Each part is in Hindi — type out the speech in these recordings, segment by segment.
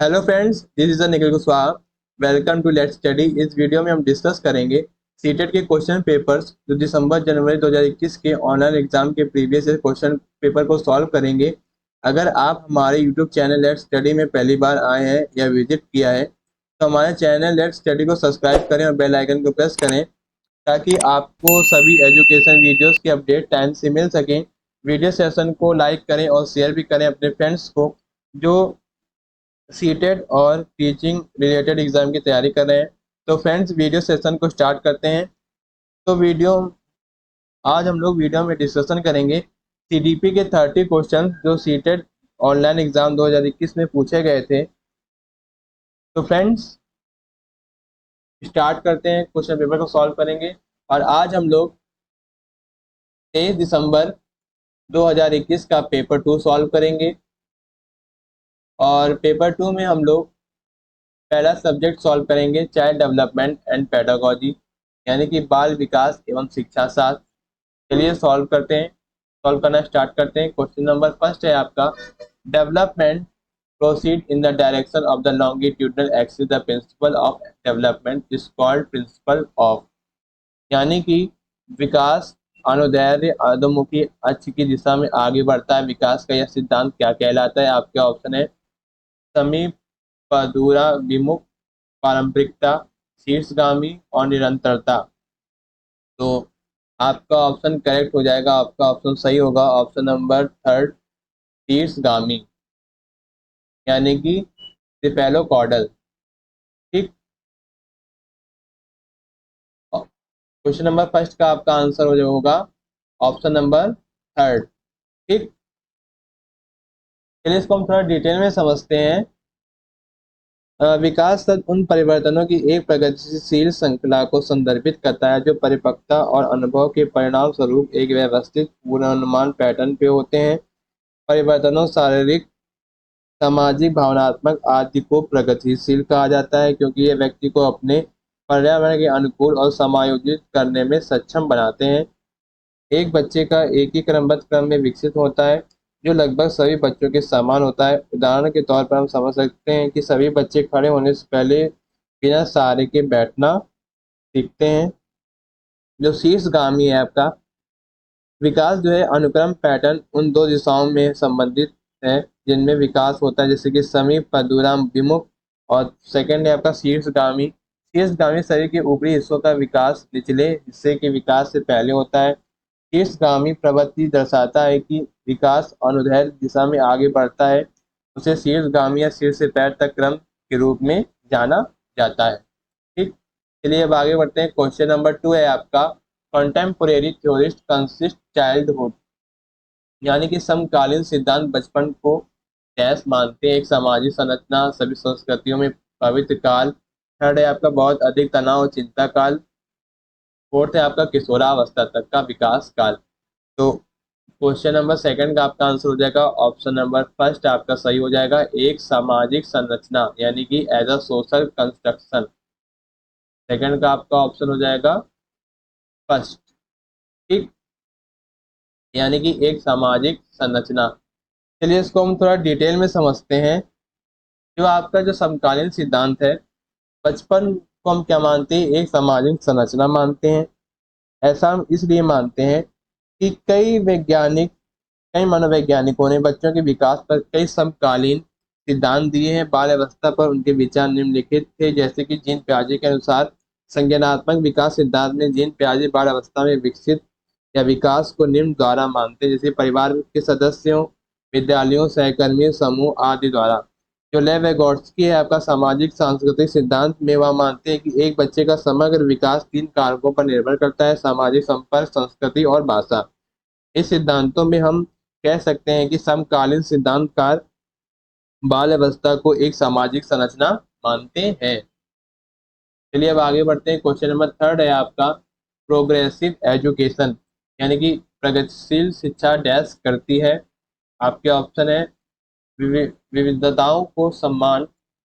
Hello friends, this is Nikhil Kushwaha. Welcome to let's study. इस वीडियो में हम डिस्कस करेंगे सीटेट के क्वेश्चन पेपर्स जो दिसंबर जनवरी 2021 के ऑनलाइन एग्जाम के प्रीवियस क्वेश्चन पेपर को सॉल्व करेंगे। अगर आप हमारे यूट्यूब चैनल लेट्स स्टडी में पहली बार आए हैं या विजिट किया है तो हमारे चैनल लेट्स स्टडी को सब्सक्राइब करें और बेल आइकन को प्रेस करें ताकि आपको सभी एजुकेशन वीडियोस के अपडेट टाइम से मिल सकें। वीडियो सेशन को लाइक करें और शेयर भी करें अपने फ्रेंड्स को जो सीटेट और टीचिंग रिलेटेड एग्जाम की तैयारी कर रहे हैं। तो फ्रेंड्स, वीडियो सेशन को स्टार्ट करते हैं। तो आज हम लोग वीडियो में डिस्कशन करेंगे सीडीपी के 30 क्वेश्चन जो सीटेट ऑनलाइन एग्जाम 2021 में पूछे गए थे। तो फ्रेंड्स, स्टार्ट करते हैं, क्वेश्चन पेपर को सॉल्व करेंगे। और आज हम लोग 23 दिसंबर 2021 का पेपर 2 सॉल्व करेंगे। और पेपर 2 में हम लोग पहला सब्जेक्ट सॉल्व करेंगे चाइल्ड डेवलपमेंट एंड पेडागोजी, यानी कि बाल विकास एवं शिक्षा शास्त्र। चलिए सॉल्व करते हैं, सॉल्व करना स्टार्ट करते हैं। क्वेश्चन नंबर फर्स्ट है आपका, development proceed in the direction of the longitudinal axis, the principle of development is called principle of, यानी कि विकास अनुदैर्ध्य अधोमुखी अक्ष की दिशा में आगे बढ़ता है। विकास का यह सिद्धांत क्या कहलाता है? आपके ऑप्शन है समीप, पदूरा विमुख, पारंपरिकता, शीर्षगामी और निरंतरता। तो आपका ऑप्शन करेक्ट हो जाएगा, आपका ऑप्शन सही होगा ऑप्शन नंबर थर्ड, शीर्षगामी, यानी कि सिफेलोकॉर्डल। ठीक, क्वेश्चन नंबर फर्स्ट का आपका आंसर हो होगा ऑप्शन नंबर थर्ड। ठीक, चलिए इसको हम थोड़ा डिटेल में समझते हैं। विकास तक उन परिवर्तनों की एक प्रगतिशील श्रृंखला को संदर्भित करता है जो परिपक्वता और अनुभव के परिणाम स्वरूप एक व्यवस्थित पूर्वानुमान पैटर्न पे होते हैं। परिवर्तनों शारीरिक, सामाजिक, भावनात्मक आदि को प्रगतिशील कहा जाता है क्योंकि ये व्यक्ति को अपने पर्यावरण के अनुकूल और समायोजित करने में सक्षम बनाते हैं। एक बच्चे का एक ही क्रमबद्ध क्रम में विकसित होता है जो लगभग सभी बच्चों के समान होता है। उदाहरण के तौर पर हम समझ सकते हैं कि सभी बच्चे खड़े होने से पहले बिना सहारे के बैठना सीखते हैं। जो शीर्षगामी है आपका विकास जो है अनुक्रम पैटर्न उन दो दिशाओं में संबंधित है जिनमें विकास होता है, जैसे कि समीप, पदूरा विमुख। और सेकंड है आपका शीर्षगामी। शीर्षगामी शरीर के ऊपरी हिस्सों का विकास निचले हिस्से के विकास से पहले होता है। शीर्षगामी प्रवृत्ति दर्शाता है कि विकास अनुदैर्ध्य दिशा में आगे बढ़ता है, उसे शीर्षगामी या शीर्ष से पैर तक क्रम के रूप में जाना जाता है। ठीक, चलिए अब आगे बढ़ते हैं। क्वेश्चन नंबर 2 है आपका, कंटेम्पोरेरी थ्योरिस्ट कंसिस्ट चाइल्डहुड, यानी कि समकालीन सिद्धांत बचपन को डैश मानते हैं, एक सामाजिक संरचना, सभी संस्कृतियों में पवित्र काल। थर्ड है आपका बहुत अधिक तनाव और चिंता काल। फोर्थ है आपका किशोरावस्था तक का विकास काल। तो क्वेश्चन नंबर सेकंड का आपका आंसर हो जाएगा ऑप्शन नंबर फर्स्ट, आपका सही हो जाएगा, एक सामाजिक संरचना, यानी कि as a social construction. Second का आपका ऑप्शन हो जाएगा फर्स्ट। ठीक, यानी कि एक सामाजिक संरचना। चलिए इसको हम थोड़ा डिटेल में समझते हैं। जो आपका जो समकालीन सिद्धांत है, बचपन को हम क्या मानते हैं? एक सामाजिक संरचना मानते हैं। ऐसा हम इसलिए मानते हैं कि कई मनोवैज्ञानिकों ने बच्चों के विकास पर कई समकालीन सिद्धांत दिए हैं। बाल अवस्था पर उनके विचार निम्नलिखित थे, जैसे कि जीन पियाजे के अनुसार संज्ञानात्मक विकास सिद्धांत में जीन पियाजे बाल अवस्था में विकसित या विकास को निम्न द्वारा मानते हैं, जैसे परिवार के सदस्यों, विद्यालयों, सहकर्मियों, समूह आदि द्वारा। जो लेव वेगोट्स्की है आपका सामाजिक सांस्कृतिक सिद्धांत में, वह मानते हैं कि एक बच्चे का समग्र विकास 3 कारकों पर निर्भर करता है, सामाजिक संपर्क, संस्कृति और भाषा। इस सिद्धांतों में हम कह सकते हैं कि समकालीन सिद्धांतकार बाल अवस्था को एक सामाजिक संरचना मानते हैं। चलिए अब आगे बढ़ते हैं। क्वेश्चन नंबर थर्ड है आपका, प्रोग्रेसिव एजुकेशन, यानी कि प्रगतिशील शिक्षा डैश करती है। आपके ऑप्शन है विविधताओं को सम्मान,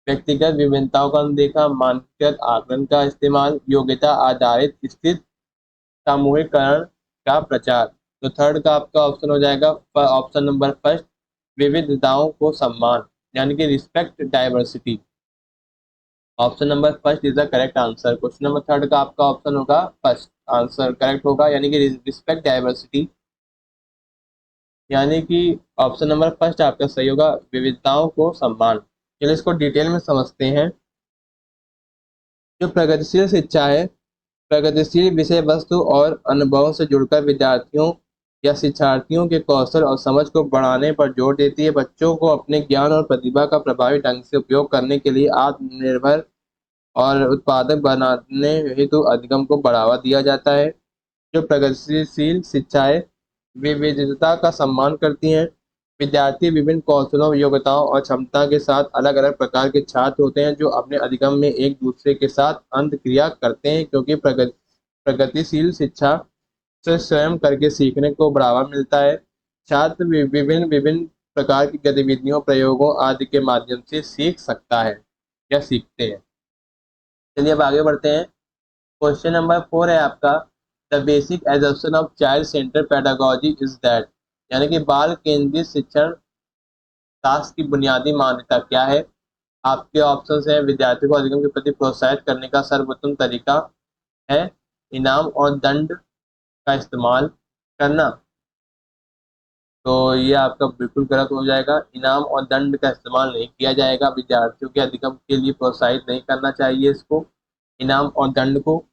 व्यक्तिगत विभिन्नताओं का अनदेखा, मानसिक आकलन का इस्तेमाल, योग्यता आधारित स्थित सामूहिकरण का प्रचार। तो थर्ड का आपका ऑप्शन हो जाएगा ऑप्शन नंबर फर्स्ट, विविधताओं को सम्मान, यानी कि respect diversity. Option number first is the correct answer. Question number third का आपका ऑप्शन होगा फर्स्ट आंसर करेक्ट होगा, यानी कि रिस्पेक्ट डाइवर्सिटी, यानी कि ऑप्शन नंबर फर्स्ट आपका सही होगा, विविधताओं को सम्मान। चलिए इसको डिटेल में समझते हैं। जो प्रगतिशील शिक्षा है, प्रगतिशील विषय वस्तु और अनुभवों से जुड़कर विद्यार्थियों या शिक्षार्थियों के कौशल और समझ को बढ़ाने पर जोर देती है। बच्चों को अपने ज्ञान और प्रतिभा का प्रभावी ढंग से उपयोग करने के लिए आत्मनिर्भर और उत्पादक बनाने हेतु अधिगम को बढ़ावा दिया जाता है। जो प्रगतिशील शिक्षाएं विविधता का सम्मान करती हैं। विद्यार्थी विभिन्न कौशलों, योग्यताओं और क्षमता के साथ अलग अलग प्रकार के छात्र होते हैं जो अपने अधिगम में एक दूसरे के साथ अंतःक्रिया करते हैं, क्योंकि प्रगतिशील शिक्षा से स्वयं करके सीखने को बढ़ावा मिलता है। छात्र विभिन्न विभिन्न प्रकार की गतिविधियों, प्रयोगों आदि के माध्यम से सीख सकता है या सीखते हैं। चलिए अब आगे बढ़ते हैं। क्वेश्चन नंबर 4 है आपका, the basic assumption of child centre pedagogy is that, यानी कि बाल केंद्रित शिक्षण शास्त्र की बुनियादी मान्यता क्या है। आपके ऑप्शंस हैं, विद्यार्थियों को अधिगम के प्रति प्रोत्साहित करने का सर्वोत्तम तरीका है इनाम और दंड का इस्तेमाल करना। तो ये आपका बिल्कुल गलत हो जाएगा। इनाम और दंड का इस्तेमाल नहीं किया जाएगा, विद्यार्थियों के अधिगम के लिए प्रोत्साहित नहीं करना चाहिए इसको, इनाम और दंड को।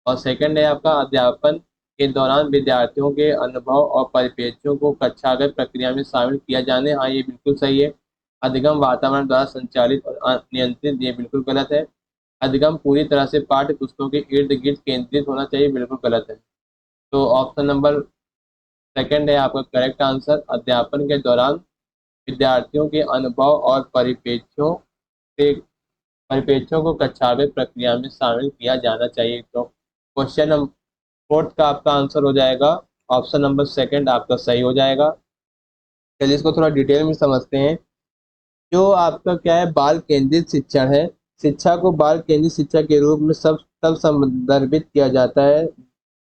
और सेकंड है आपका, अध्यापन के दौरान विद्यार्थियों के अनुभव और परिप्रेक्ष्यों को कक्षागत प्रक्रिया में शामिल किया जाने। हाँ ये बिल्कुल सही है। अधिगम वातावरण द्वारा संचालित और नियंत्रित, ये बिल्कुल गलत है। अधिगम पूरी तरह से पाठ्य पुस्तकों के इर्द गिर्द केंद्रित होना चाहिए, बिल्कुल गलत है। तो ऑप्शन नंबर सेकंड है आपका करेक्ट आंसर। अध्यापन के दौरान विद्यार्थियों के अनुभव और परिप्रेक्ष्यों को कक्षागत प्रक्रिया में शामिल किया जाना चाहिए। तो क्वेश्चन नंबर फोर्थ का आपका आंसर हो जाएगा ऑप्शन नंबर सेकंड आपका सही हो जाएगा। चलिए इसको थोड़ा डिटेल में समझते हैं। जो आपका क्या है, बाल केंद्रित शिक्षण है। शिक्षा को बाल केंद्रित शिक्षा के रूप में सब तब संदर्भित किया जाता है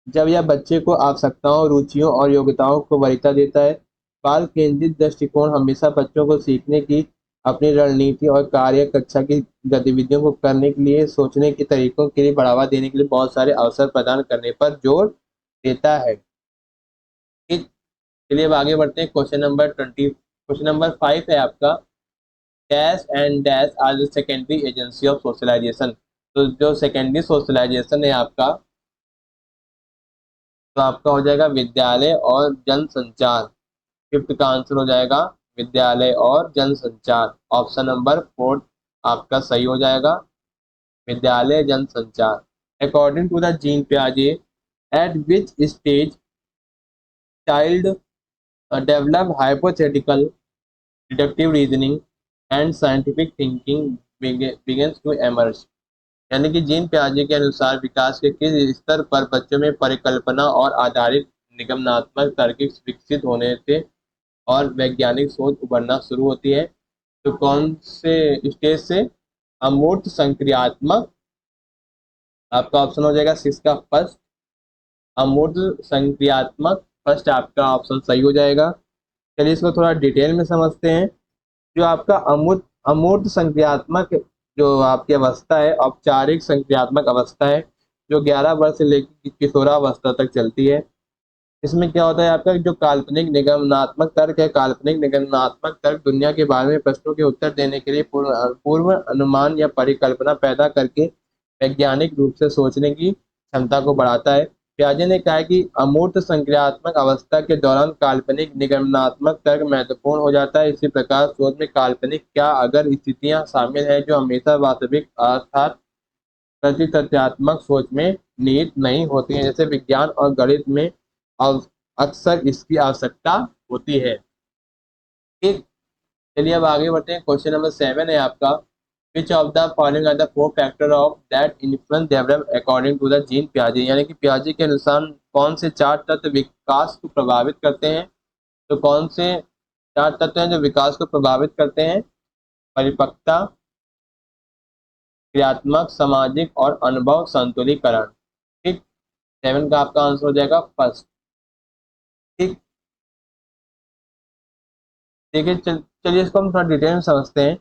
जब यह बच्चे को आवश्यकताओं, रुचियों और योग्यताओं को वरीयता देता है। बाल केंद्रित दृष्टिकोण हमेशा बच्चों को सीखने की, अपनी रणनीति और कार्य कक्षा की गतिविधियों को करने के लिए, सोचने के तरीकों के लिए बढ़ावा देने के लिए बहुत सारे अवसर प्रदान करने पर जोर देता है। ठीक, चलिए अब आगे बढ़ते हैं। क्वेश्चन नंबर 5 है आपका, dash and dash are the secondary agency of socialization. तो जो सेकेंडरी सोशलाइजेशन है आपका, तो आपका हो जाएगा विद्यालय और जनसंचार। फिफ्थ का आंसर हो जाएगा विद्यालय और जनसंचार। ऑप्शन नंबर 4 आपका सही हो जाएगा, विद्यालय जनसंचार। अकॉर्डिंग टू द जीन पियाजे, at which stage child develop hypothetical deductive reasoning and scientific thinking begins to emerge, यानी कि जीन पियाजे के अनुसार विकास के किस स्तर पर बच्चों में परिकल्पना और आधारित निगमनात्मक तर्क विकसित होने से और वैज्ञानिक सोच उभरना शुरू होती है। तो कौन से स्टेज से, अमूर्त संक्रियात्मक, आपका ऑप्शन हो जाएगा 6 का फर्स्ट, अमूर्त संक्रियात्मक फर्स्ट आपका ऑप्शन सही हो जाएगा। चलिए इसको थोड़ा डिटेल में समझते हैं। जो आपका अमूर्त अमूर्त संक्रियात्मक जो आपकी अवस्था है, औपचारिक संक्रियात्मक अवस्था है, जो 11 वर्ष से लेकर किशोरावस्था तक चलती है। इसमें क्या होता है, आपका जो काल्पनिक निगमनात्मक तर्क है, काल्पनिक निगमनात्मक तर्क दुनिया के बारे में प्रश्नों के उत्तर देने के लिए पूर्व अनुमान या परिकल्पना पैदा करके वैज्ञानिक रूप से सोचने की क्षमता को बढ़ाता है। पियाजे ने कहा है कि अमूर्त संक्रियात्मक अवस्था के दौरान काल्पनिक निगमनात्मक तर्क महत्वपूर्ण हो जाता है। इसी प्रकार सोच में काल्पनिक क्या अगर स्थितियां शामिल है जो हमेशा वास्तविक अर्थात तथ्यात्मक सोच में निहित नहीं होती हैं, जैसे विज्ञान और गणित में अक्सर इसकी आवश्यकता होती है। ठीक, चलिए अब आगे बढ़ते हैं। क्वेश्चन नंबर 7 है आपका, which of the following are the 4 factor of that influence develop according to the Jean पियाजे, यानी कि पियाजे के अनुसार कौन से 4 तत्व विकास को प्रभावित करते हैं। तो कौन से 4 तत्व हैं जो विकास को प्रभावित करते हैं, परिपक्वता, क्रियात्मक, सामाजिक और अनुभव संतुलीकरण। ठीक, 7 का आपका आंसर हो जाएगा फर्स्ट। ठीक, देखिए चलिए इसको हम थोड़ा डिटेल में समझते हैं।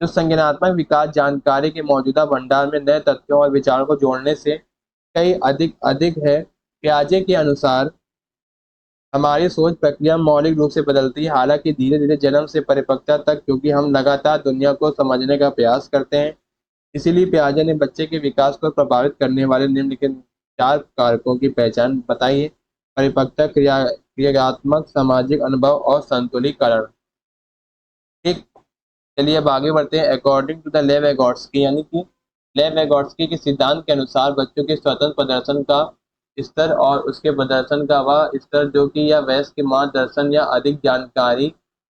जो संज्ञानात्मक विकास जानकारी के मौजूदा भंडार में नए तथ्यों और विचारों को जोड़ने से कई अधिक अधिक है। पियाजे के अनुसार हमारी सोच प्रक्रिया मौलिक रूप से बदलती है, हालांकि धीरे धीरे जन्म से परिपक्वता तक, क्योंकि हम लगातार दुनिया को समझने का प्रयास करते हैं। इसीलिए पियाजे ने बच्चे के विकास को प्रभावित करने वाले निम्नलिखित 4 कारकों की पहचान बताई है। परिपक्वता, क्रियात्मक, सामाजिक अनुभव और संतुलीकरण। ठीक। चलिए अब आगे बढ़ते हैं। अकॉर्डिंग टू द लेव एगोट्स्की, यानी कि लेव एगोट्स्की के सिद्धांत के अनुसार बच्चों के स्वतंत्र प्रदर्शन का स्तर और उसके प्रदर्शन का वह स्तर जो कि या वयस्क के मार्गदर्शन या अधिक जानकारी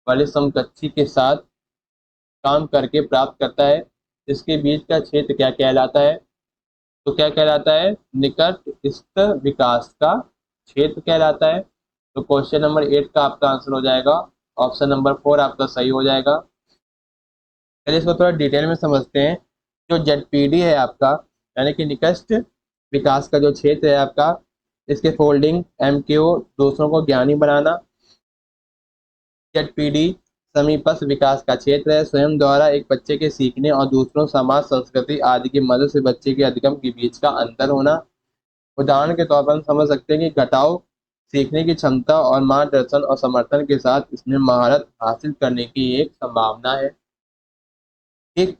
वाले समकक्षी के साथ काम करके प्राप्त करता है, इसके बीच का क्षेत्र क्या कहलाता है? तो क्या कहलाता है? निकटस्थ विकास का क्षेत्र कहलाता है। तो क्वेश्चन नंबर 8 का आपका आंसर हो जाएगा ऑप्शन नंबर 4 आपका सही हो जाएगा। चलिए इसको थोड़ा डिटेल में समझते हैं। जो जेडपीडी है आपका, यानी कि निकट विकास का जो क्षेत्र है आपका, इसके फोल्डिंग, एमक्यू, दूसरों को ज्ञानी बनाना। जेडपीडी समीपस्थ विकास का क्षेत्र है, स्वयं द्वारा एक बच्चे के सीखने और दूसरों, समाज, संस्कृति आदि की मदद से बच्चे के अधिगम के बीच का अंतर होना। उदाहरण के तौर पर हम समझ सकते हैं कि घटाव सीखने की क्षमता और मार्गदर्शन और समर्थन के साथ इसमें महारत हासिल करने की एक संभावना है। ठीक।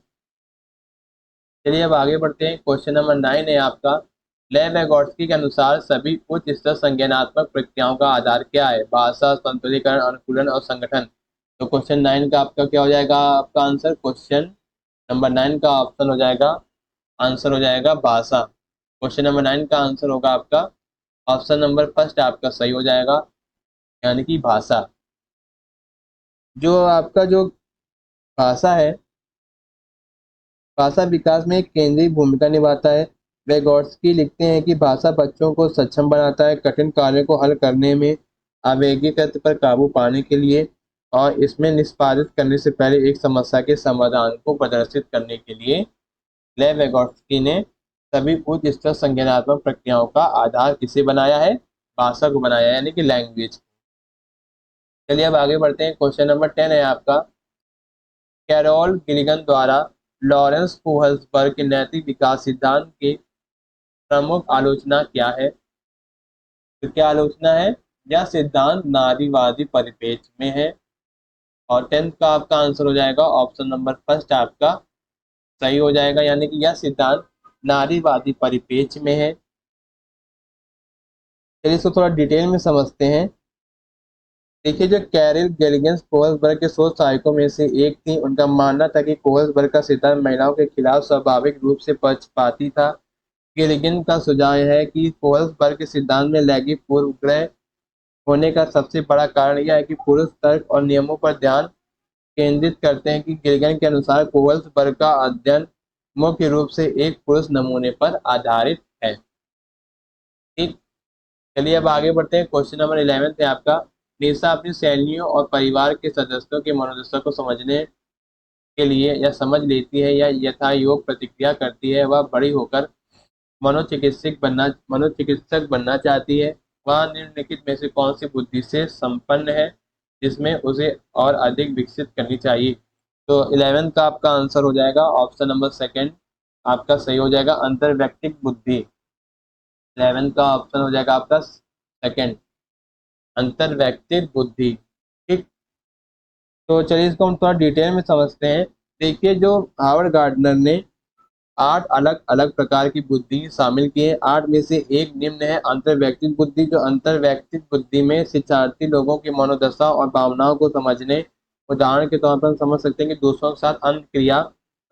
चलिए अब आगे बढ़ते हैं। क्वेश्चन नंबर 9 है आपका। लेव एगोट्स्की के अनुसार सभी उच्च स्तर संज्ञानात्मक प्रक्रियाओं का आधार क्या है? भाषा, संतुलीकरण, अनुकूलन और संगठन। तो क्वेश्चन 9 का आपका क्या हो जाएगा? आपका आंसर क्वेश्चन नंबर 9 का ऑप्शन हो जाएगा, आंसर हो जाएगा भाषा। क्वेश्चन नंबर 9 का आंसर होगा आपका ऑप्शन नंबर फर्स्ट आपका सही हो जाएगा, यानी कि भाषा। जो आपका जो भाषा है, भाषा विकास में एक केंद्रीय भूमिका निभाता है। वेगोट्स्की लिखते हैं कि भाषा बच्चों को सक्षम बनाता है कठिन कार्यों को हल करने में, आवेगीकृत पर काबू पाने के लिए, और इसमें निष्पादित करने से पहले एक समस्या के समाधान को प्रदर्शित करने के लिए। लेव वेगोट्स्की ने सभी उच्च स्तर संज्ञानात्मक प्रक्रियाओं का आधार किसे बनाया है? भाषा को बनाया है, यानी कि लैंग्वेज। चलिए अब आगे बढ़ते हैं। क्वेश्चन नंबर 10 है आपका। कैरोल गिलिगन द्वारा लॉरेंस कोहल्सबर्ग के नैतिक विकास सिद्धांत की प्रमुख आलोचना क्या है? तो क्या आलोचना है? यह सिद्धांत नारीवादी परिप्रेक्ष्य में है। और 10th का आपका आंसर हो जाएगा ऑप्शन नंबर फर्स्ट आपका सही हो जाएगा, यानी कि यह सिद्धांत नारीवादी परिप्रेक्ष्य में है। चलिए इसको थोड़ा डिटेल में समझते हैं। देखिए, जो कैरिल गिलिगन कोहल्सबर्ग के शोध सहायकों में से एक थी। उनका मानना था कि कोहल्सबर्ग का सिद्धांत महिलाओं के खिलाफ स्वाभाविक रूप से पक्षपाती था। गिलिगन का सुझाव है कि कोहल्सबर्ग के सिद्धांत में लैंगिक पूर्वाग्रह होने का सबसे बड़ा कारण यह है कि पुरुष तर्क और नियमों पर ध्यान केंद्रित करते हैं। कि गिलिगन के अनुसार कोहल्सबर्ग का अध्ययन मुख्य रूप से एक पुरुष नमूने पर आधारित है। ठीक। चलिए अब आगे बढ़ते हैं। क्वेश्चन नंबर 11 है आपका। निशा अपनी सहेलियों और परिवार के सदस्यों के मनोदशा को समझने के लिए या समझ लेती है या यथायोग प्रतिक्रिया करती है। वह बड़ी होकर मनोचिकित्सक बनना चाहती है। वह निम्नलिखित में से कौन सी बुद्धि से संपन्न है जिसमें उसे और अधिक विकसित करनी चाहिए? तो 11 का आपका आंसर हो जाएगा ऑप्शन नंबर सेकंड आपका सही हो जाएगा, अंतर्वैयक्तिक बुद्धि। 11 का ऑप्शन हो जाएगा आपका सेकंड, अंतर्वैयक्तिक बुद्धि। ठीक। तो चलिए इसको हम थोड़ा डिटेल में समझते हैं। देखिए, जो हावर्ड गार्डनर ने 8 अलग अलग प्रकार की बुद्धि शामिल की है। 8 में से एक निम्न है। अंतर्वैयक्तिक बुद्धि। जो अंतर्वैयक्तिक बुद्धि में शिक्षार्थी लोगों की मनोदशा और भावनाओं को समझने, उदाहरण के तौर पर हम समझ सकते हैं कि दूसरों के साथ अंत क्रिया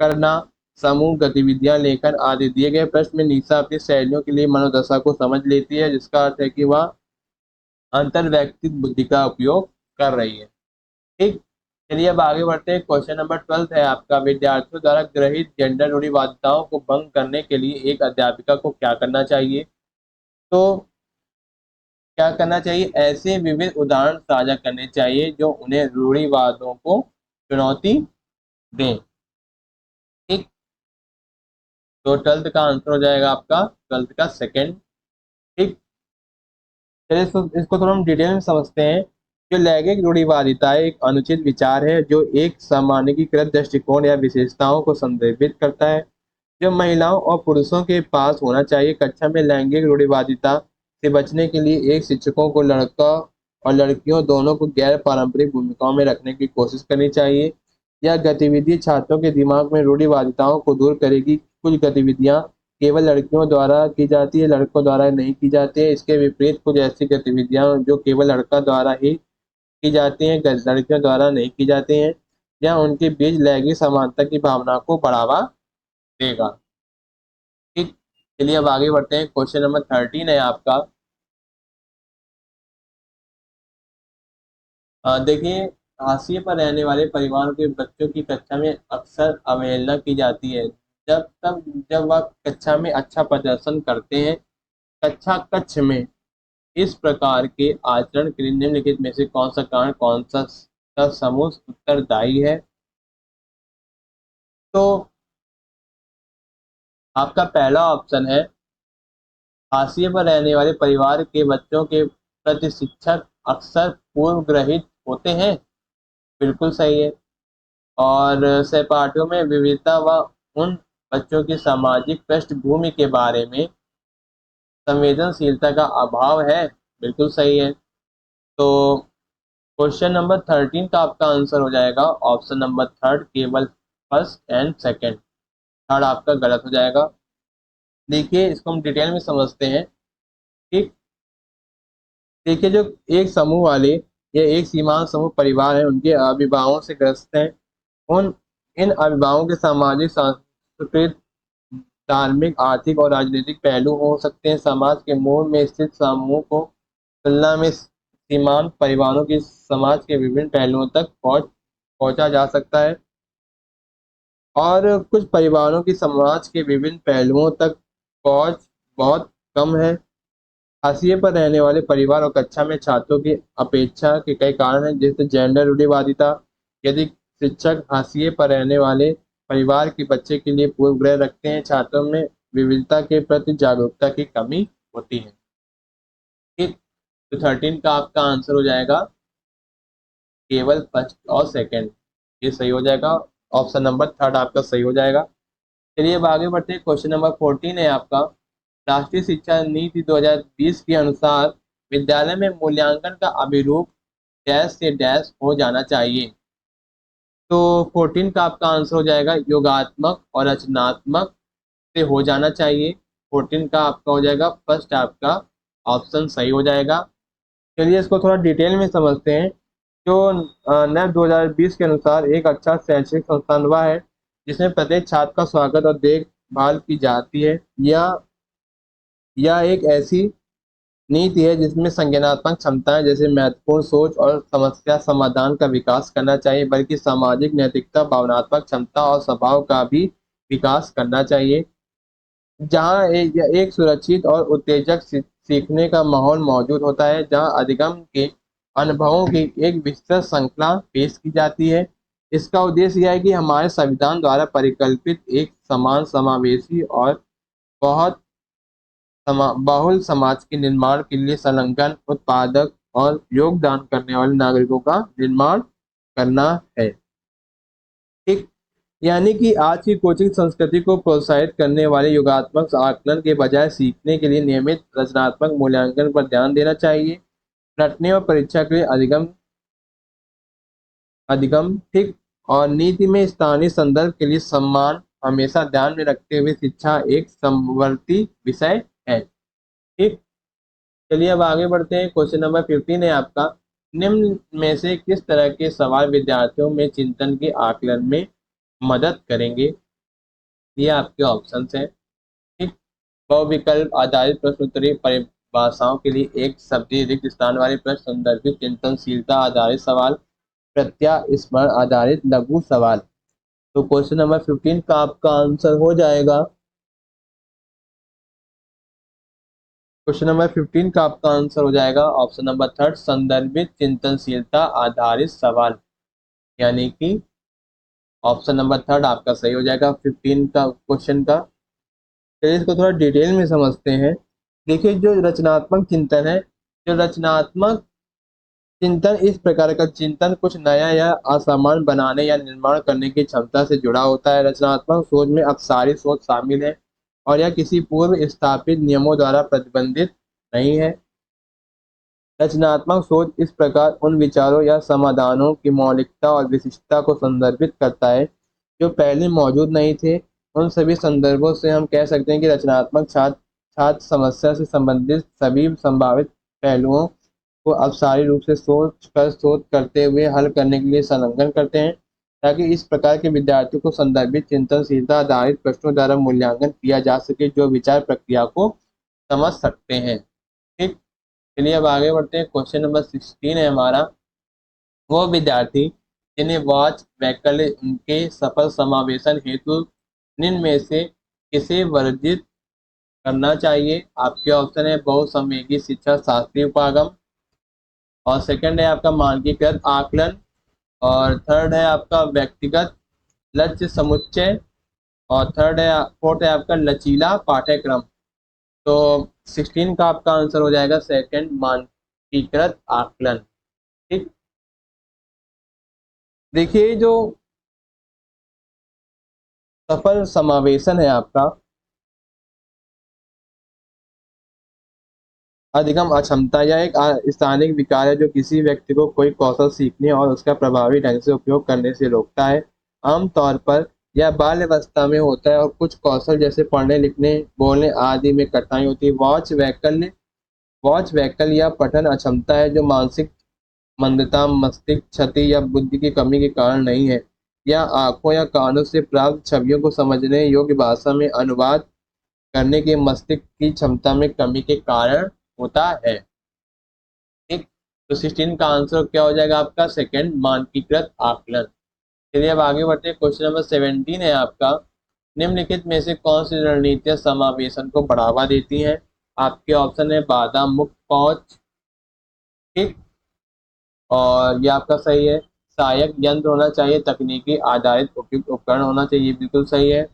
करना, समूह गतिविधियां, लेखन आदि। दिए गए प्रश्न में निशा अपनी सहेलियों के लिए मनोदशा को समझ लेती है, जिसका अर्थ है कि वह अंतर्वैयक्तिक बुद्धि का उपयोग कर रही है। ठीक। चलिए अब आगे बढ़ते हैं। क्वेश्चन नंबर 12 है आपका। विद्यार्थियों द्वारा ग्रहित जेंडर रूढ़िवादिताओं को भंग करने के लिए एक अध्यापिका को क्या करना चाहिए? तो क्या करना चाहिए? ऐसे विविध उदाहरण साझा करने चाहिए जो उन्हें रूढ़िवादों को चुनौती दें। ठीक। तो 12th का आंसर हो जाएगा आपका 12th का सेकंड। ठीक। चलिए इसको थोड़ा हम डिटेल में समझते हैं। जो लैंगिक रूढ़िवादिता एक अनुचित विचार है जो एक सामान्यीकृत दृष्टिकोण या विशेषताओं को संदर्भित करता है जो महिलाओं और पुरुषों के पास होना चाहिए। कक्षा में लैंगिक रूढ़िवादिता से बचने के लिए एक शिक्षकों को लड़का और लड़कियों दोनों को गैर पारंपरिक भूमिकाओं में रखने की कोशिश करनी चाहिए। यह गतिविधि छात्रों के दिमाग में रूढ़िवादिताओं को दूर करेगी। कुछ गतिविधियां केवल लड़कियों द्वारा की जाती है, लड़कों द्वारा नहीं की जाती है। इसके विपरीत कुछ ऐसी गतिविधियां जो केवल लड़का द्वारा ही की जाती हैं, लड़कियों द्वारा नहीं की जाती हैं, या उनके बीच लैंगिक समानता की भावना को बढ़ावा देगा। ठीक, चलिए अब आगे बढ़ते हैं। क्वेश्चन नंबर 13 है आपका। देखिए, हाशिए पर रहने वाले परिवार के बच्चों की कक्षा में अक्सर अवहेलना की जाती है जब वह कक्षा में अच्छा प्रदर्शन करते हैं। कक्षा कक्ष में इस प्रकार के आचरण के लिए निम्नलिखित में से कौन सा कारण, कौन सा समूह उत्तरदायी है? तो आपका पहला ऑप्शन है, हाशिए पर रहने वाले परिवार के बच्चों के प्रति शिक्षक अक्सर पूर्व ग्रहित होते हैं। बिल्कुल सही है। और सहपाठियों में विविधता व उन बच्चों की सामाजिक पृष्ठभूमि के बारे में संवेदनशीलता का अभाव है। बिल्कुल सही है। तो क्वेश्चन नंबर 13 का आपका आंसर हो जाएगा ऑप्शन नंबर थर्ड, केवल फर्स्ट एंड सेकंड। थर्ड आपका गलत हो जाएगा। देखिए, इसको हम डिटेल में समझते हैं। ठीक, देखिए, जो एक समूह वाले या एक सीमांत समूह परिवार है उनके अभिभावकों से ग्रस्त हैं। उन इन अभिभावकों के सामाजिक, सांस्कृतिक, धार्मिक, आर्थिक और राजनीतिक पहलू हो सकते हैं। समाज के मूल में स्थित समूह को तुलना में सीमांत परिवारों की समाज के विभिन्न पहलुओं तक पहुंचा जा सकता है, और कुछ परिवारों की समाज के विभिन्न पहलुओं तक पहुंच बहुत कम है। हाशिए पर रहने वाले परिवार और कक्षा में छात्रों की अपेक्षा के कई कारण हैं, जैसे जेंडर रूढ़िवादिता। यदि शिक्षक हाशिए पर रहने वाले परिवार के बच्चे के लिए पूर्वग्रह रखते हैं, छात्रों में विविधता के प्रति जागरूकता की कमी होती है। ठीक, तो 13 का आपका आंसर हो जाएगा केवल फर्स्ट और सेकंड। ये सही हो जाएगा। ऑप्शन नंबर थर्ड आपका सही हो जाएगा। चलिए अब आगे बढ़ते हैं। क्वेश्चन नंबर 14 है आपका। राष्ट्रीय शिक्षा नीति 2020 के अनुसार विद्यालय में मूल्यांकन का अभिरूप डैश से डैश हो जाना चाहिए। तो 14 का आपका आंसर हो जाएगा योगात्मक और रचनात्मक से हो जाना चाहिए। 14 का आपका हो जाएगा फर्स्ट, आपका ऑप्शन सही हो जाएगा। चलिए इसको थोड़ा डिटेल में समझते हैं। जो NEP 2020 के अनुसार एक अच्छा शैक्षिक संस्थान वह है जिसमें प्रत्येक छात्र का स्वागत और देखभाल की जाती है। यह एक ऐसी नीति है जिसमें संज्ञानात्मक क्षमताएं जैसे महत्वपूर्ण सोच और समस्या समाधान का विकास करना चाहिए, बल्कि सामाजिक नैतिकता, भावनात्मक क्षमता और स्वभाव का भी विकास करना चाहिए। जहाँ एक सुरक्षित और उत्तेजक सीखने का माहौल मौजूद होता है, जहाँ अधिगम के अनुभवों की एक विस्तृत श्रृंखला पेश की जाती है। इसका उद्देश्य यह है कि हमारे संविधान द्वारा परिकल्पित एक समान, समावेशी और बहुत बहुल समाज के निर्माण के लिए संलग्न, उत्पादक और योगदान करने वाले नागरिकों का निर्माण करना है। ठीक, यानी कि आज की कोचिंग संस्कृति को प्रोत्साहित करने वाले योगात्मक आकलन के बजाय सीखने के लिए नियमित रचनात्मक मूल्यांकन पर ध्यान देना चाहिए। रटने और परीक्षा के लिए अधिगम अधिगम ठीक, और नीति में स्थानीय संदर्भ के लिए सम्मान हमेशा ध्यान में रखते हुए शिक्षा एक समवर्ती विषय है। ठीक, चलिए अब आगे बढ़ते हैं। क्वेश्चन नंबर 15 है आपका। निम्न में से किस तरह के सवाल विद्यार्थियों में चिंतन के आकलन में मदद करेंगे? ये आपके ऑप्शंस हैं। ठीक, बहुविकल्प आधारित प्रश्नोत्तरी परिभाषाओं के लिए एक शब्दी रिक्त स्थान वाले प्रश्न, संदर्भित चिंतनशीलता आधारित सवाल, प्रत्यास्मरण आधारित लघु सवाल। तो क्वेश्चन नंबर 15 का आपका आंसर हो जाएगा, क्वेश्चन नंबर 15 का आपका आंसर हो जाएगा ऑप्शन नंबर थर्ड, संदर्भित चिंतनशीलता आधारित सवाल। यानी कि ऑप्शन नंबर थर्ड आपका सही हो जाएगा 15 का क्वेश्चन का। चलिए इसको थोड़ा डिटेल में समझते हैं। देखिए, जो रचनात्मक चिंतन है, जो रचनात्मक चिंतन इस प्रकार का चिंतन कुछ नया या असामान्य बनाने या निर्माण करने की क्षमता से जुड़ा होता है। रचनात्मक सोच में अपसारी सोच शामिल है और यह किसी पूर्व स्थापित नियमों द्वारा प्रतिबंधित नहीं है। रचनात्मक सोच इस प्रकार उन विचारों या समाधानों की मौलिकता और विशिष्टता को संदर्भित करता है जो पहले मौजूद नहीं थे। उन सभी संदर्भों से हम कह सकते हैं कि रचनात्मक छात्र छात्र समस्या से संबंधित सभी संभावित पहलुओं को अपसारी रूप से सोच कर शोध करते हुए हल करने के लिए संलग्न करते हैं, ताकि इस प्रकार के विद्यार्थियों को संदर्भित चिंतनशीलता आधारित प्रश्नों द्वारा मूल्यांकन किया जा सके जो विचार प्रक्रिया को समझ सकते हैं। ठीक, चलिए अब आगे बढ़ते हैं। क्वेश्चन नंबर 16 है हमारा। वो विद्यार्थी जिन्हें वॉच वैकल्य उनके सफल समावेशन हेतु निम्न में से किसे वर्जित करना चाहिए? आपके ऑप्शन है बहुसंवेगी शिक्षा शास्त्रीय उपागम, और सेकंड है आपका मानकीकृत आकलन, और थर्ड है आपका व्यक्तिगत लक्ष्य समुच्चय, और फोर्थ है आपका लचीला पाठ्यक्रम। तो 16 का आपका आंसर हो जाएगा सेकंड, मानकीकृत आकलन। ठीक, देखिए जो सफल समावेशन है आपका अधिगम अक्षमता या एक स्थानिक विकार है जो किसी व्यक्ति को कोई कौशल सीखने और उसका प्रभावी ढंग से उपयोग करने से रोकता है। आमतौर पर यह बाल्यावस्था में होता है और कुछ कौशल जैसे पढ़ने लिखने बोलने आदि में कठिनाई होती है। वॉच वैकल्य या पठन अक्षमता है जो मानसिक मंदता, मस्तिष्क क्षति या बुद्धि की कमी के कारण नहीं है। यह आंखों या कानों से प्राप्त छवियों को समझने योग्य भाषा में अनुवाद करने की मस्तिष्क की क्षमता में कमी के कारण होता है। ठीक, तो 16 का आंसर क्या हो जाएगा आपका सेकंड, मानकीकृत आकलन। चलिए अब आगे बढ़ते हैं। क्वेश्चन नंबर 17 है आपका। निम्नलिखित में से कौन सी रणनीतियां समावेशन को बढ़ावा देती हैं? आपके ऑप्शन है बाधा मुक्त पहुंच, ठीक, और ये आपका सही है। सहायक यंत्र होना चाहिए, तकनीकी आधारित उपयुक्त उपकरण होना चाहिए, बिल्कुल सही है।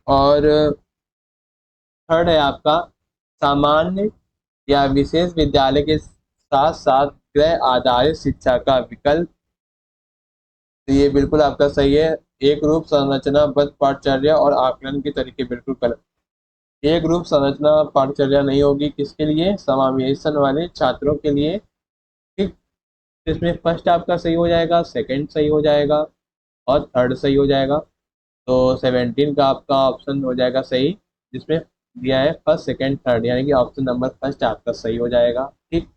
और थर्ड है आपका सामान्य या विशेष विद्यालय के साथ साथ गृह आधारित शिक्षा का विकल्प, तो ये बिल्कुल आपका सही है। एक रूप संरचनाबद्ध पाठचर्या और आकलन के तरीके बिल्कुल गलत। एक रूप संरचना पाठचर्या नहीं होगी, किसके लिए? समावेशन वाले छात्रों के लिए। ठीक, इसमें फर्स्ट आपका सही हो जाएगा, सेकंड सही हो जाएगा, और थर्ड सही हो जाएगा। तो 17 का आपका ऑप्शन हो जाएगा सही, जिसमें दिया है फर्स्ट सेकंड थर्ड, यानी कि ऑप्शन नंबर फर्स्ट आपका सही हो जाएगा। ठीक,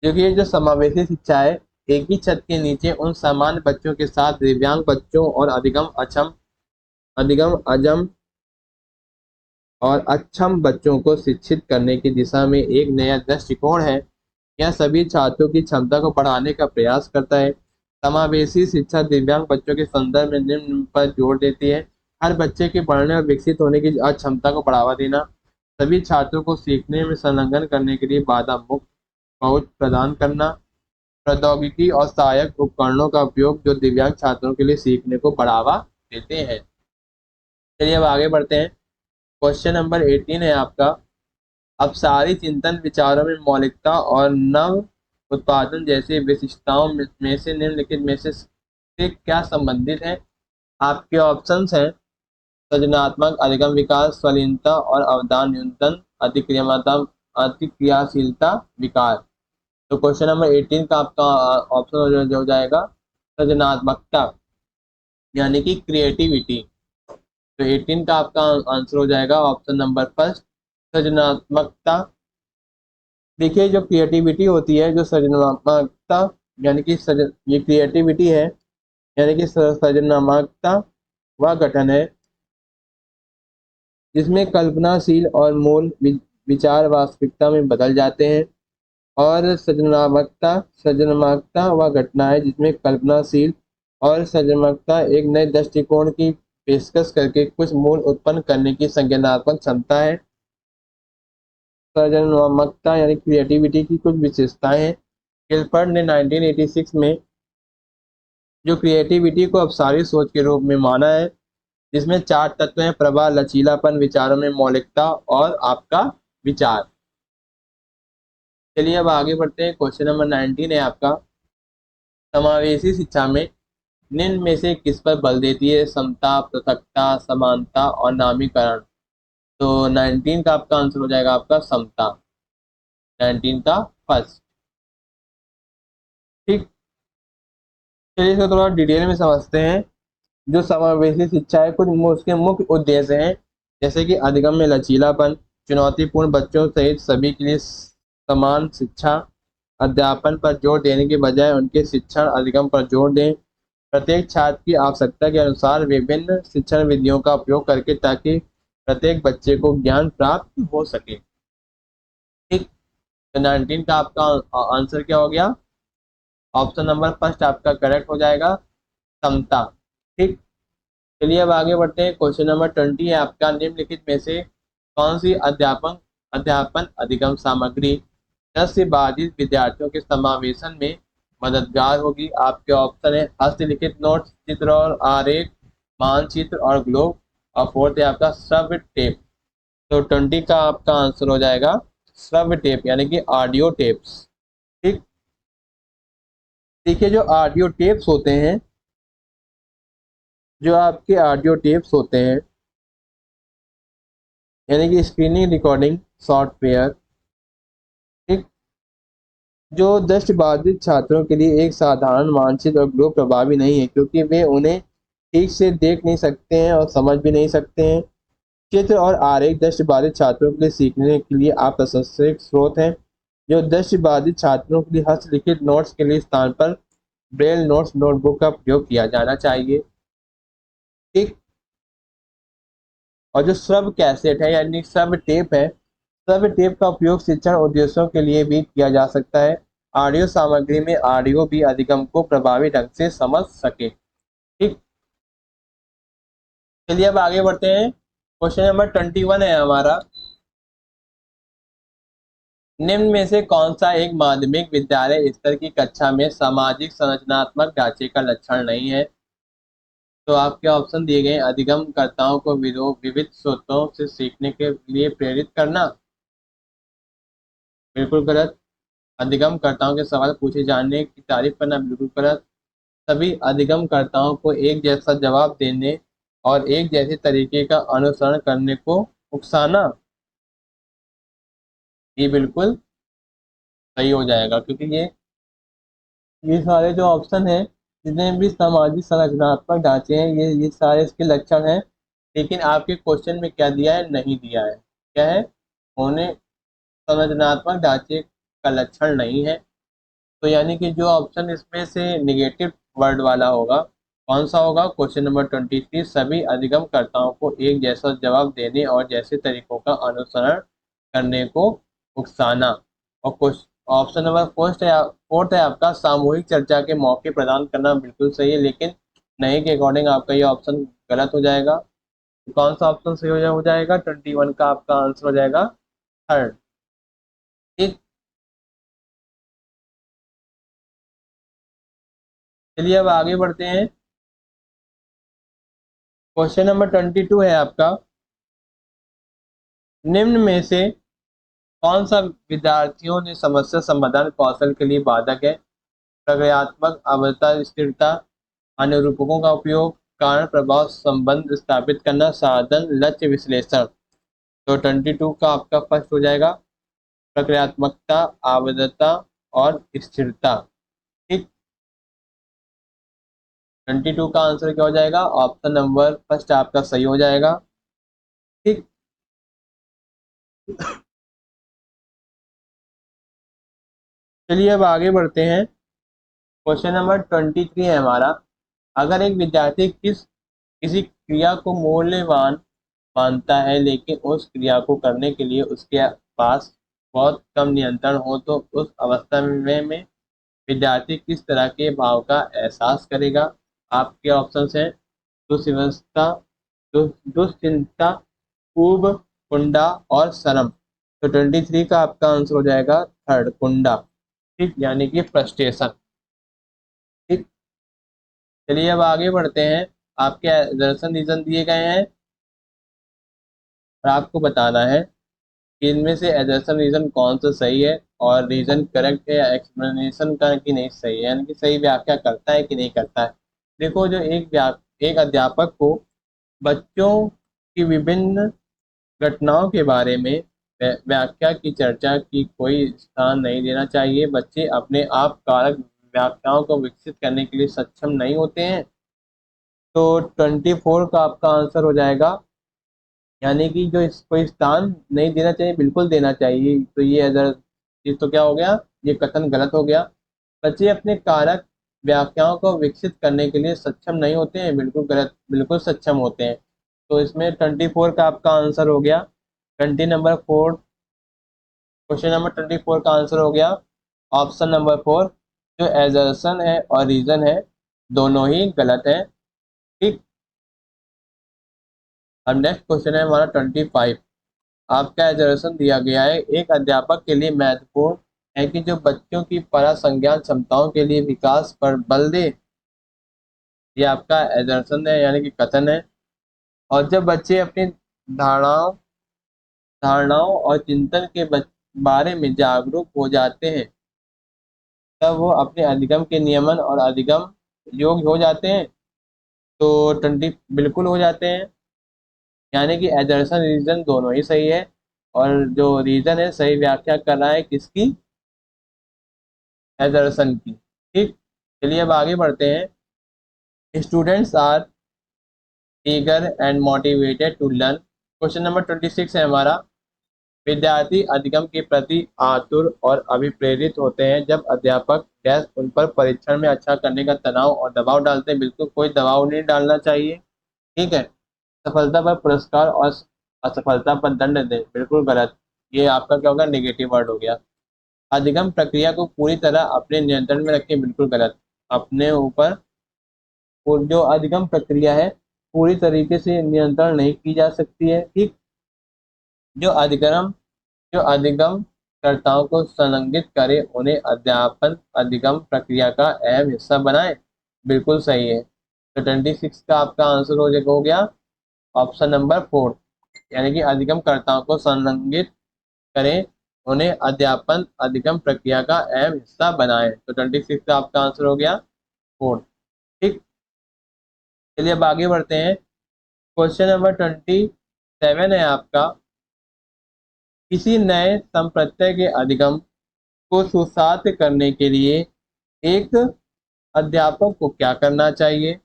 क्योंकि ये जो समावेशी शिक्षा है एक ही छत के नीचे उन सामान्य बच्चों के साथ दिव्यांग बच्चों और अधिगम अजम और अक्षम बच्चों को शिक्षित करने की दिशा में एक नया दृष्टिकोण है। यह सभी छात्रों की क्षमता को बढ़ाने का प्रयास करता है। समावेशी शिक्षा दिव्यांग बच्चों के संदर्भ में निम्न पर जोर देती है: हर बच्चे के पढ़ने और विकसित होने की क्षमता को बढ़ावा देना, सभी छात्रों को सीखने में संलग्न करने के लिए बाधा मुक्त पहुंच प्रदान करना, प्रौद्योगिकी और सहायक उपकरणों का उपयोग जो दिव्यांग छात्रों के लिए सीखने को बढ़ावा देते हैं। चलिए अब आगे बढ़ते हैं। क्वेश्चन नंबर 18 है आपका। अपसारी चिंतन विचारों में मौलिकता और नव उत्पादन जैसी विशिष्टताओं में से निम्नलिखित में से क्या संबंधित है? आपके ऑप्शंस हैं सृजनात्मक अधिगम विकास, स्वलीनता और अवदान न्यूनतम, अतिक्रियाशीलता विकार। तो क्वेश्चन नंबर 18 का आपका ऑप्शन हो जाएगा सृजनात्मकता, यानी कि क्रिएटिविटी। तो 18 का आपका आंसर हो जाएगा ऑप्शन नंबर फर्स्ट, सृजनात्मकता। देखिए जो क्रिएटिविटी होती है, जो सृजनात्मकता यानी कि ये क्रिएटिविटी है, यानी कि सृजनात्मकता वह गठन है जिसमें कल्पनाशील और मूल विचार वास्तविकता में बदल जाते हैं। और सृजनात्मकता वह घटना है जिसमें कल्पनाशील और सृजनात्मकता एक नए दृष्टिकोण की पेशकश करके कुछ मूल उत्पन्न करने की संज्ञानात्मक क्षमता है। सृजनात्मकता यानी क्रिएटिविटी की कुछ विशेषताएं हैं। गिलफर्ड ने 1986 में जो क्रिएटिविटी को अपसारी सोच के रूप में माना है, जिसमें 4 तत्व हैं: प्रवाह, लचीलापन, विचारों में मौलिकता और आपका विचार। चलिए अब आगे बढ़ते हैं। क्वेश्चन नंबर 19 है आपका, समावेशी शिक्षा में निम्न में से किस पर बल देती है? समता, पृथकता, समानता और नामीकरण। तो 19 का आपका आंसर हो जाएगा आपका समता, 19 का फर्स्ट। ठीक, चलिए इसको थोड़ा डिटेल में समझते हैं। जो समावेशी शिक्षा है, कुछ उसके मुख्य उद्देश्य हैं, जैसे कि अधिगम में लचीलापन, चुनौतीपूर्ण बच्चों सहित सभी के लिए समान शिक्षा, अध्यापन पर जोर देने के बजाय उनके शिक्षण अधिगम पर जोर दें, प्रत्येक छात्र की आवश्यकता के अनुसार विभिन्न शिक्षण विधियों का उपयोग करके, ताकि प्रत्येक बच्चे को ज्ञान प्राप्त हो सके। ठीक, तो 19 का आपका आंसर क्या हो गया? ऑप्शन नंबर फर्स्ट आपका करेक्ट हो जाएगा, समता। ठीक, चलिए अब आगे बढ़ते हैं। क्वेश्चन नंबर 20 है आपका, निम्नलिखित में से कौन सी अध्यापन अधिगम सामग्री 10 से बाधित विद्यार्थियों के समावेशन में मददगार होगी? आपके ऑप्शन है हस्तलिखित नोट्स, चित्र और आरेख, मानचित्र और ग्लोब, और फोर्थ है आपका श्रव्य टेप। तो 20 का आपका आंसर हो जाएगा श्रव्य टेप, यानी कि ऑडियो टेप्स। ठीक, देखिए जो ऑडियो टेप्स होते हैं, जो आपके ऑडियो टेप्स होते हैं, यानी कि स्क्रीनिंग रिकॉर्डिंग सॉफ्टवेयर, ठीक, जो दृष्टिबाधित छात्रों के लिए एक साधारण मानचित्र और ग्रुप प्रभावी नहीं है, क्योंकि वे उन्हें ठीक से देख नहीं सकते हैं और समझ भी नहीं सकते हैं। चित्र और आरेख दृष्टिबाधित छात्रों के लिए सीखने के लिए अप्रशंसनीय स्रोत हैं। जो दृष्टिबाधित छात्रों के लिए हस्तलिखित नोट्स के लिए स्थान पर ब्रेल नोट्स नोटबुक का प्रयोग किया जाना चाहिए। ठीक, और जो श्रव्य कैसेट है यानी श्रव्य टेप है, श्रव्य टेप का उपयोग शिक्षण उद्देश्यों के लिए भी किया जा सकता है। ऑडियो सामग्री में ऑडियो भी अधिगम को प्रभावी ढंग से समझ सके। ठीक, चलिए अब आगे बढ़ते हैं। क्वेश्चन नंबर 21 है हमारा, निम्न में से कौन सा एक माध्यमिक विद्यालय स्तर की कक्षा में सामाजिक संरचनात्मक ढांचे का लक्षण नहीं है? तो आपके ऑप्शन दिए गए, अधिगमकर्ताओं को विविध स्रोतों से सीखने के लिए प्रेरित करना, बिल्कुल गलत। अधिगमकर्ताओं के सवाल पूछे जाने की तारीफ करना, बिल्कुल गलत। सभी अधिगमकर्ताओं को एक जैसा जवाब देने और एक जैसे तरीके का अनुसरण करने को उकसाना, ये बिल्कुल सही हो जाएगा, क्योंकि ये सारे जो ऑप्शन हैं, जितने भी सामाजिक संरचनात्मक ढांचे हैं, ये सारे इसके लक्षण हैं। लेकिन आपके क्वेश्चन में क्या दिया है? नहीं दिया है। क्या है? होने संरचनात्मक ढांचे का लक्षण नहीं है। तो यानी कि जो ऑप्शन इसमें से निगेटिव वर्ड वाला होगा, कौन सा होगा? क्वेश्चन नंबर 23, सभी अधिगमकर्ताओं को एक जैसा जवाब देने और जैसे तरीकों का अनुसरण करने को उकसाना। और ऑप्शन नंबर फोर्थ है आपका, सामूहिक चर्चा के मौके प्रदान करना, बिल्कुल सही है, लेकिन नहीं के अकॉर्डिंग आपका ये ऑप्शन गलत हो जाएगा। तो कौन सा ऑप्शन सही हो जाएगा? 21 का आपका आंसर हो जाएगा थर्ड। ठीक, चलिए अब आगे बढ़ते हैं। क्वेश्चन नंबर 22 है आपका, निम्न में से कौन सा विद्यार्थियों ने समस्या समाधान कौशल के लिए बाधक है? प्रक्रियात्मक आवरता, स्थिरता, अनुरूपकों का उपयोग, कारण प्रभाव संबंध स्थापित करना, साधन लक्ष्य विश्लेषण। तो 22 का आपका फर्स्ट हो जाएगा, प्रक्रियात्मकता, आवरता और स्थिरता। ठीक, 22 का आंसर क्या हो जाएगा? ऑप्शन नंबर फर्स्ट आपका सही हो जाएगा। ठीक, चलिए अब आगे बढ़ते हैं। क्वेश्चन नंबर 23 है हमारा, अगर एक विद्यार्थी किसी क्रिया को मूल्यवान मानता है, लेकिन उस क्रिया को करने के लिए उसके पास बहुत कम नियंत्रण हो, तो उस अवस्था में विद्यार्थी किस तरह के भाव का एहसास करेगा? आपके ऑप्शंस हैं दुस्वस्था, दुश्चिंता, पूर्व, कुंडा और शर्म। तो 23 का आपका आंसर हो जाएगा थर्ड, कुंडा। ठीक, यानी कि फ्रस्ट्रेशन। ठीक, चलिए अब आगे बढ़ते हैं। आपके दर्शन रीजन दिए गए हैं और आपको बताना है कि इनमें से एजर्सन रीजन कौन सा सही है। और रीजन करेक्ट है या एक्सप्लेनेशन का कि नहीं सही है, यानी कि सही व्याख्या करता है कि नहीं करता है। देखो, जो एक अध्यापक को बच्चों की विभिन्न घटनाओं के बारे में व्याख्या की चर्चा की कोई स्थान नहीं देना चाहिए। बच्चे अपने आप कारक व्याख्याओं को विकसित करने के लिए सक्षम नहीं होते हैं। तो 24 का आपका आंसर हो जाएगा, यानी कि जो इसको स्थान नहीं देना चाहिए, बिल्कुल देना चाहिए। तो ये अगर ये तो क्या हो गया, ये कथन गलत हो गया। बच्चे अपने कारक व्याख्याओं को विकसित करने के लिए सक्षम नहीं होते हैं, बिल्कुल गलत, बिल्कुल सक्षम होते हैं। तो इसमें 24 का आपका आंसर हो गया। 24 क्वेश्चन नंबर 24 का आंसर हो गया ऑप्शन नंबर 4। जो एजर्सन है और रीजन है, दोनों ही गलत है। ठीक। अब नेक्स्ट क्वेश्चन है हमारा 25। आपका एजर्सन दिया गया है, एक अध्यापक के लिए महत्वपूर्ण है कि जो बच्चों की परासंज्ञान क्षमताओं के लिए विकास पर बल दे। ये आपका एजर्सन है, यानी कि कथन है। और जब बच्चे अपनी धारणाओं धारणाओं और चिंतन के बारे में जागरूक हो जाते हैं, तब वो अपने अधिगम के नियमन और अधिगम योग्य हो जाते हैं। तो 20 बिल्कुल हो जाते हैं, यानी कि एजर्सन रीजन दोनों ही सही है। और जो रीजन है सही व्याख्या कर रहा है किसकी, एजर्सन की। ठीक। चलिए अब आगे बढ़ते हैं। Students are eager and motivated to learn. Question number 26 है हमारा। विद्यार्थी अधिगम के प्रति आतुर और अभिप्रेरित होते हैं जब अध्यापक डैश उन पर परीक्षण में अच्छा करने का तनाव और दबाव डालते हैं। बिल्कुल कोई दबाव नहीं डालना चाहिए। ठीक है। सफलता पर पुरस्कार और असफलता पर दंड दें, बिल्कुल गलत। ये आपका क्या होगा, नेगेटिव वर्ड हो गया। अधिगम प्रक्रिया को पूरी तरह अपने नियंत्रण में रखें, बिल्कुल गलत। अपने ऊपर और जो अधिगम प्रक्रिया है पूरी तरीके से नियंत्रण नहीं की जा सकती है। ठीक। जो अधिगम जो अधिगम कर्ताओं को संलग्नित करे, उन्हें अध्यापन अधिगम प्रक्रिया का अहम हिस्सा बनाए, बिल्कुल सही है। तो 26 का आपका आंसर हो गया ऑप्शन नंबर 4, यानी कि अधिगम कर्ताओं को संलग्नित करें, उन्हें अध्यापन अधिगम प्रक्रिया का अहम हिस्सा बनाए। तो 26 का आपका आंसर हो गया 4। ठीक। चलिए अब आगे बढ़ते हैं। क्वेश्चन नंबर 27 है आपका। किसी नए संप्रत्यय के अधिगम को सुसाध्य करने के लिए एक अध्यापक को क्या करना चाहिए।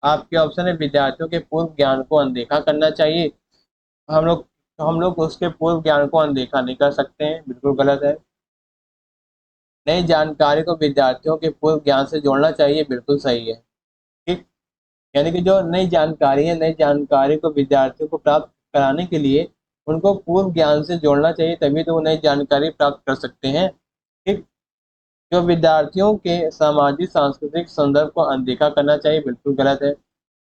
आपके ऑप्शन है, विद्यार्थियों के पूर्व ज्ञान को अनदेखा करना चाहिए। हम लोग हम लोग उसके पूर्व ज्ञान को अनदेखा नहीं कर सकते हैं, बिल्कुल गलत है। नई जानकारी को विद्यार्थियों के पूर्व ज्ञान से जोड़ना चाहिए, बिल्कुल सही है। ठीक। यानी कि जो नई जानकारी है, नई जानकारी को विद्यार्थियों को प्राप्त कराने के लिए उनको पूर्व ज्ञान से जोड़ना चाहिए, तभी तो वो नई जानकारी प्राप्त कर सकते हैं। ठीक। जो विद्यार्थियों के सामाजिक सांस्कृतिक संदर्भ को अनदेखा करना चाहिए, बिल्कुल गलत है।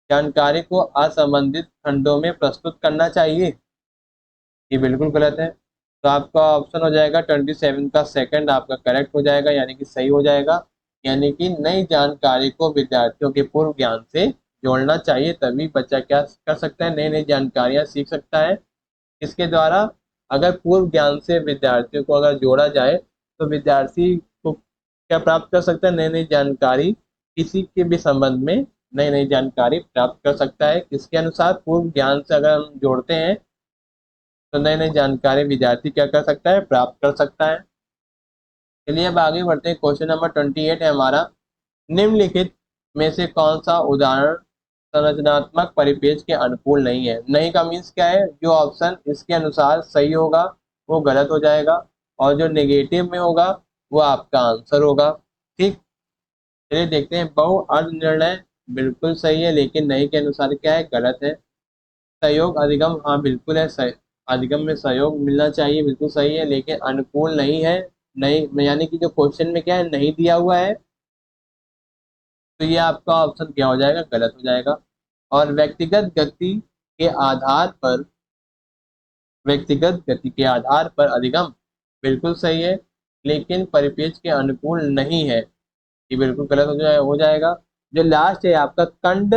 जानकारी को असंबंधित खंडों में प्रस्तुत करना चाहिए, ये बिल्कुल गलत है। तो आपका ऑप्शन हो जाएगा 27 का सेकंड आपका करेक्ट हो जाएगा, यानी कि सही हो जाएगा। यानी कि नई जानकारी को विद्यार्थियों के पूर्व ज्ञान से जोड़ना चाहिए, तभी बच्चा क्या कर सकता है, नई नई जानकारियां सीख सकता है। इसके द्वारा अगर पूर्व ज्ञान से विद्यार्थियों को अगर जोड़ा जाए तो विद्यार्थी को क्या प्राप्त कर सकता है, नई नई जानकारी, किसी के भी संबंध में नई नई जानकारी प्राप्त कर सकता है। इसके अनुसार पूर्व ज्ञान से अगर हम जोड़ते हैं तो नई नई जानकारी विद्यार्थी क्या कर सकता है, प्राप्त कर सकता है। चलिए अब आगे बढ़ते हैं। क्वेश्चन नंबर 28 है हमारा। निम्नलिखित में से कौन सा उदाहरण संरचनात्मक परिपेक्ष के अनुकूल नहीं है। नहीं का मीन्स क्या है, जो ऑप्शन इसके अनुसार सही होगा वो गलत हो जाएगा, और जो नेगेटिव में होगा वो आपका आंसर होगा। ठीक। चलिए देखते हैं। बहु अर्ध निर्णय बिल्कुल सही है, लेकिन नहीं के अनुसार क्या है, गलत है। सहयोग अधिगम, हाँ बिल्कुल है, अधिगम में सहयोग मिलना चाहिए, बिल्कुल सही है, लेकिन अनुकूल नहीं है। नहीं, यानी कि जो क्वेश्चन में क्या है, नहीं दिया हुआ है, तो ये आपका ऑप्शन क्या हो जाएगा, गलत हो जाएगा। और व्यक्तिगत गति के आधार पर अधिगम बिल्कुल सही है, लेकिन परिपेक्ष के अनुकूल नहीं है, ये बिल्कुल गलत हो जाएगा। जो लास्ट है आपका कंड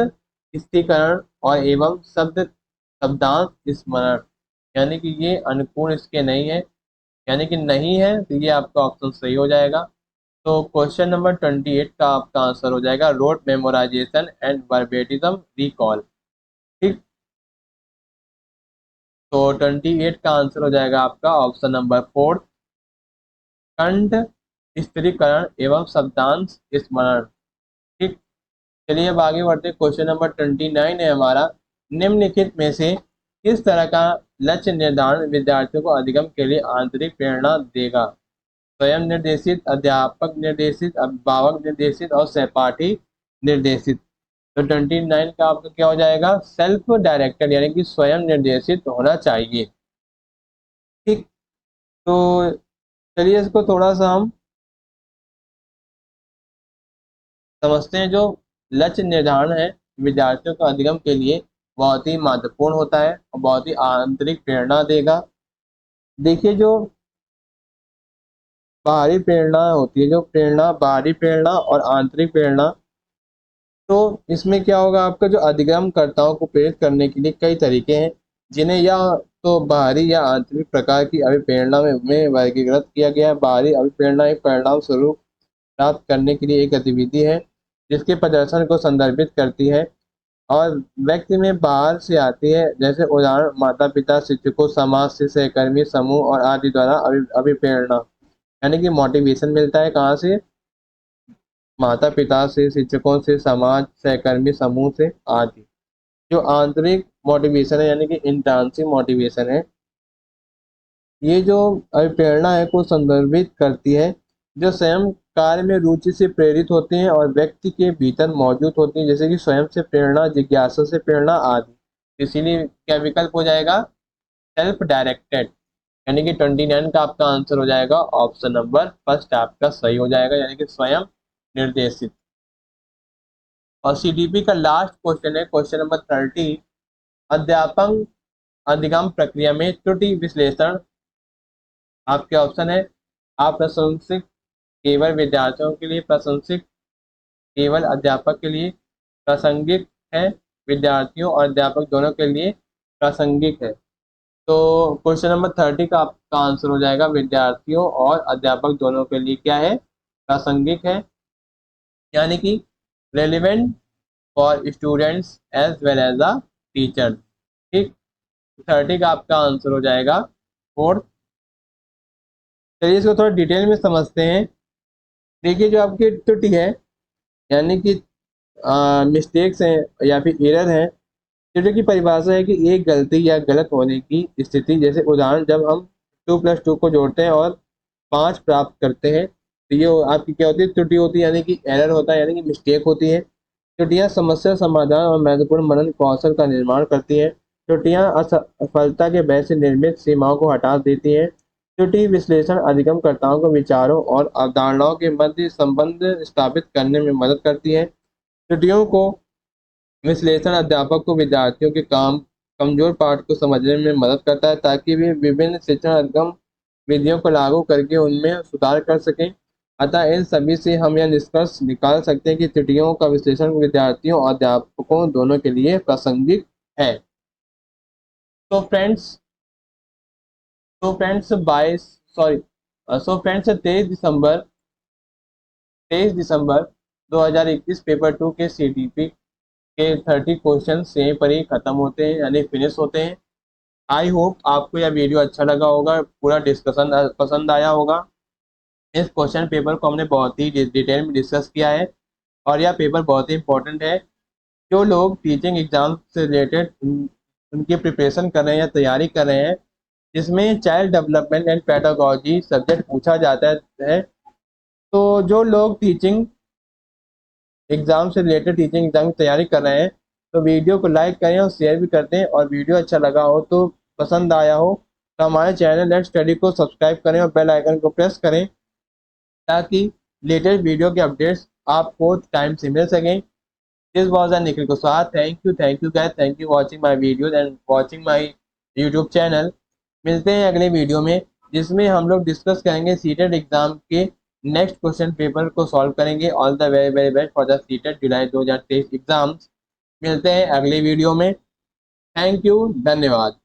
स्थिरीकरण और एवं शब्दांश स्मरण, यानी कि ये अनुकूल इसके नहीं है। यानी कि नहीं है, तो ये आपका ऑप्शन सही हो जाएगा। तो क्वेश्चन नंबर 28 का आपका आंसर हो जाएगा रोट मेमोराइजेशन एंड वर्बेटिज्म रिकॉल। ठीक, तो 28 का आंसर हो जाएगा आपका ऑप्शन नंबर 4, कंठ स्थिरीकरण एवं शब्दांश स्मरण। ठीक, चलिए अब आगे बढ़ते हैं। क्वेश्चन नंबर 29 है हमारा, निम्नलिखित में से किस तरह का लक्ष्य निर्धारण विद्यार्थियों को अधिगम के लिए आंतरिक प्रेरणा देगा? स्वयं निर्देशित, अध्यापक निर्देशित, अभिभावक निर्देशित और सहपाठी निर्देशित। तो 29 का आपका क्या हो जाएगा? सेल्फ डायरेक्टेड, यानी कि स्वयं निर्देशित होना चाहिए। ठीक, तो चलिए इसको थोड़ा सा हम समझते हैं। जो लक्ष्य निर्धारण है विद्यार्थियों को अधिगम के लिए बहुत ही महत्वपूर्ण होता है और बहुत ही आंतरिक प्रेरणा देगा। देखिए, जो बाहरी प्रेरणा होती है, जो प्रेरणा बाहरी प्रेरणा और आंतरिक प्रेरणा, तो इसमें क्या होगा, आपका जो अधिगमकर्ताओं को प्रेरित करने के लिए कई तरीके हैं, जिन्हें या तो बाहरी या आंतरिक प्रकार की अभिप्रेरणा में वर्गीकृत किया गया है। बाहरी अभिप्रेरणा एक परिणाम स्वरूप प्राप्त करने के लिए एक गतिविधि है जिसके प्रदर्शन को संदर्भित करती है और व्यक्ति में बाहर से आती है। जैसे उदाहरण, माता पिता, शिक्षकों, समाज से सहकर्मी समूह और आदि द्वारा अभिप्रेरणा, यानी कि मोटिवेशन मिलता है कहाँ से? माता पिता से, शिक्षकों से, समाज, सहकर्मी समूह से, आदि। जो आंतरिक मोटिवेशन है यानी कि इंट्रांसिक मोटिवेशन है, ये जो अभिप्रेरणा है को संदर्भित करती है जो स्वयं कार्य में रुचि से प्रेरित होते हैं और व्यक्ति के भीतर मौजूद होती हैं, जैसे कि स्वयं से प्रेरणा, जिज्ञासा से प्रेरणा आदि। इसीलिए क्या विकल्प हो जाएगा? Self directed. यानी कि 29 का आपका आंसर हो जाएगा ऑप्शन नंबर फर्स्ट आपका सही हो जाएगा, यानी कि स्वयं निर्देशित। और सीडीपी का लास्ट क्वेश्चन है क्वेश्चन नंबर 30, अध्यापन अधिगम प्रक्रिया में त्रुटि विश्लेषण। आपके ऑप्शन है, अप्रासंगिक, केवल विद्यार्थियों के लिए प्रासंगिक, केवल अध्यापक के लिए प्रासंगिक है, विद्यार्थियों और अध्यापक दोनों के लिए प्रासंगिक है। तो क्वेश्चन नंबर 30 का आपका आंसर हो जाएगा विद्यार्थियों और अध्यापक दोनों के लिए क्या है? प्रासंगिक है, यानी कि relevant for students as well as a teacher. ठीक, 30 का आपका आंसर हो जाएगा फोर्थ। चलिए इसको थोड़ा डिटेल में समझते हैं। देखिए, जो आपकी त्रुटि है यानी कि मिस्टेक्स हैं या फिर एरर हैं, त्रुटि की परिभाषा है कि एक गलती या गलत होने की स्थिति। जैसे उदाहरण, जब हम 2+2 को जोड़ते हैं और 5 प्राप्त करते हैं, तो ये आपकी क्या होती है? त्रुटि होती है, यानी कि एरर होता है, यानी कि मिस्टेक होती है। त्रुटियां समस्या समाधान और महत्वपूर्ण मनन कौशल का निर्माण करती हैं। त्रुटियां असफलता के भय से निर्मित सीमाओं को हटा देती हैं। त्रुटि विश्लेषण अधिगमकर्ताओं को विचारों और अवधारणाओं के मध्य संबंध स्थापित करने में मदद करती है। त्रुटियों को विश्लेषण अध्यापक को विद्यार्थियों के काम कमजोर पाठ को समझने में मदद करता है ताकि वे विभिन्न शिक्षण अधिगम विधियों को लागू करके उनमें सुधार कर सकें। अतः इन सभी से हम यह निष्कर्ष निकाल सकते हैं कि त्रुटियों का विश्लेषण विद्यार्थियों और अध्यापकों दोनों के लिए प्रासंगिक है। तो फ्रेंड्स तो फ्रेंड्स 22 सॉरी सो फ्रेंड्स 23 दिसंबर 2021 पेपर 2 के सीडीपी के 30 क्वेश्चन यहीं पर ही खत्म होते हैं, यानी फिनिश होते हैं। आई होप आपको यह वीडियो अच्छा लगा होगा, पूरा डिस्कशन पसंद आया होगा। इस क्वेश्चन पेपर को हमने बहुत ही डिटेल में डिस्कस किया है और यह पेपर बहुत ही इंपॉर्टेंट है। जो लोग टीचिंग एग्जाम से रिलेटेड उनकी प्रिपरेशन कर रहे हैं या तैयारी कर रहे हैं, जिसमें child development and pedagogy subject पूछा जाता है, तो जो लोग टीचिंग एग्जाम से रिलेटेड टीचिंग एग्जाम की तैयारी कर रहे हैं, तो वीडियो को लाइक करें और शेयर भी कर दें। और वीडियो अच्छा लगा हो तो पसंद आया हो तो हमारे चैनल लेट्स स्टडी को सब्सक्राइब करें और बेल आइकन को प्रेस करें ताकि लेटेस्ट वीडियो के अपडेट्स आपको टाइम से मिल सकें। This was Nikhil Kushwaha. Thank you guys, thank you watching my videos and watching my YouTube channel. मिलते हैं अगले वीडियो में जिसमें हम लोग डिस्कस करेंगे सीटेट एग्जाम के नेक्स्ट क्वेश्चन पेपर को सॉल्व करेंगे। All the very very best for the CTET July 2023 exams. मिलते हैं अगले वीडियो में। थैंक यू, धन्यवाद।